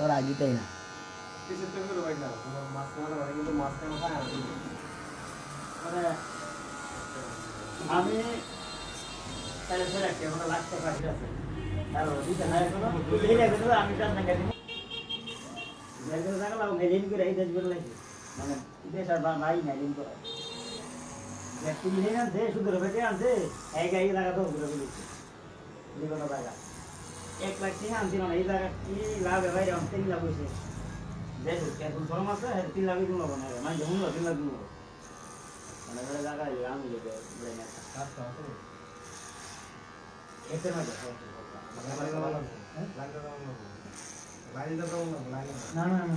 ওরা দিতেই না মানে আমি তাহলে স্যার একটা আমরা লাস্ট পাখি আছে আর দিতে না এখনো এই জায়গাতে আমি কাজ না করি জায়গাতে লাগালাম মেলিন করে এই দেশ বেরলাইছে মানে দেশ আর ভাই মেলিন করে একটু মিলিয়ে আনছে শুধু রবেটে আনছে এক এই জায়গা তো ঘুরে বলেছে জীবন জায়গা 1 লাখ টাকা আনছি মানে এই জায়গা কি লাভ ভাই আমার 3 লাখ হয়েছে দেখো এখন ফর্ম আছে 3 লাখ দিন লাগবে না মানে যেমন 3 লাখ দিন লাগবে মানে বড় জায়গা আমি যেতে বলে না কাজটা আছে এতে না না না না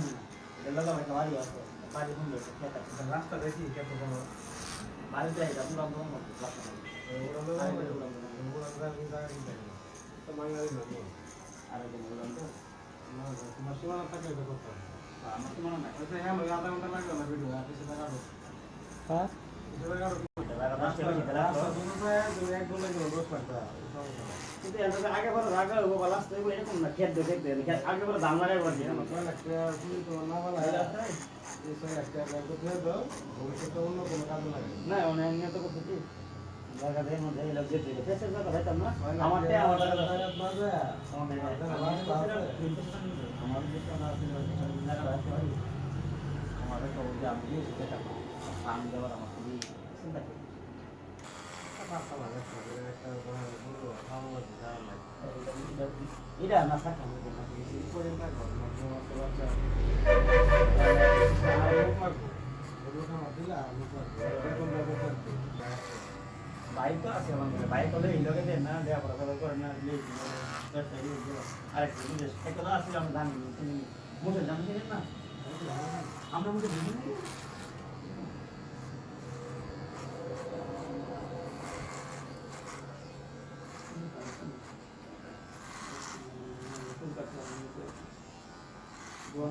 এটা লাগা ভাই বাড়ি আছে বাড়ি ফোন দিতে খেতা রাস্তা দেখি কত বড় বাড়ি যাই আপনি রাম রাম রাস্তা তো মাঙ্গালি না আর এটা বললাম তো না তোমার সীমানা থাকলে এটা করতে আমার সীমানা না ওই হ্যাঁ আধা ঘন্টা লাগবে না ভিডিও আর কিছু টাকা দাও হ্যাঁ আগে বড় রাগা ও লাস্ট এগুলো এরকম না খেত দেখতে আগে বড় দাম লাগাই বলছি না অন্য তো করতেছি জায়গাদের মধ্যে লাগছে ফেসের কথা ভাইতাম না আমারটা আমার আমাদের তো আমি সেটা আমি দেওয়ার আমার খুবই চিন্তা করি এটা না থাকা বাইক তো আছে আমাদের বাইক হলে এই লোকে দেন না দেওয়া পড়া করে না আরেকটা জিনিস একটা আছে আমি জানি মুখে জানি না আমরা মুখে বুঝি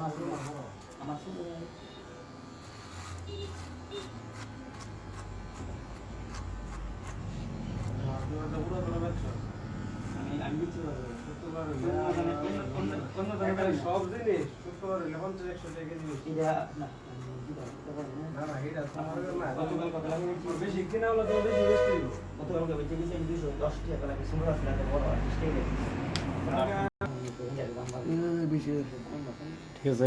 না আমার সঙ্গে সব জিনিস শুক্রবার 50-100 টাকা জিনিস বেশি কিনা হলো তো বেশি বেশি গতকালকে বেঁচে গেছে 210 টাকা লাগে সুন্দর আছে বড় ঠিক আছে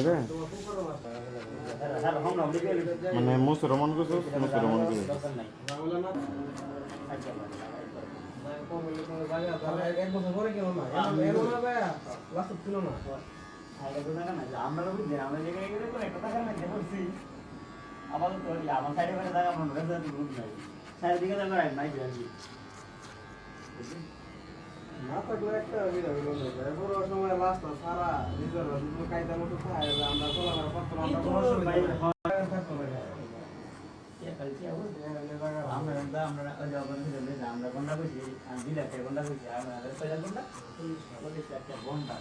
মানে মুসলমান করছো মুসলমান করে এক বছর পরে কেন না লাস্ট ছিল না আমরা আমরা জায়গায় গেলে তো একটা টাকা না বলছি আপাতত আমার সাইডে করে জায়গা আমার রেজাল্ট গ্রুপ নাই সাইডে দিকে আমরা নাই জানি না থাকলে একটা বিধা হইল না এরপর সময় লাস্ট সারা রিজার্ভ দুটো কায়দা মতো খায় আমরা চলার পর আমরা সমস্যা নাই থাকতো না আমরা ঘন্টা কইছি আমি 2 লাখ ঘন্টা কইছি আমরা 6 ঘন্টা 1 ঘন্টা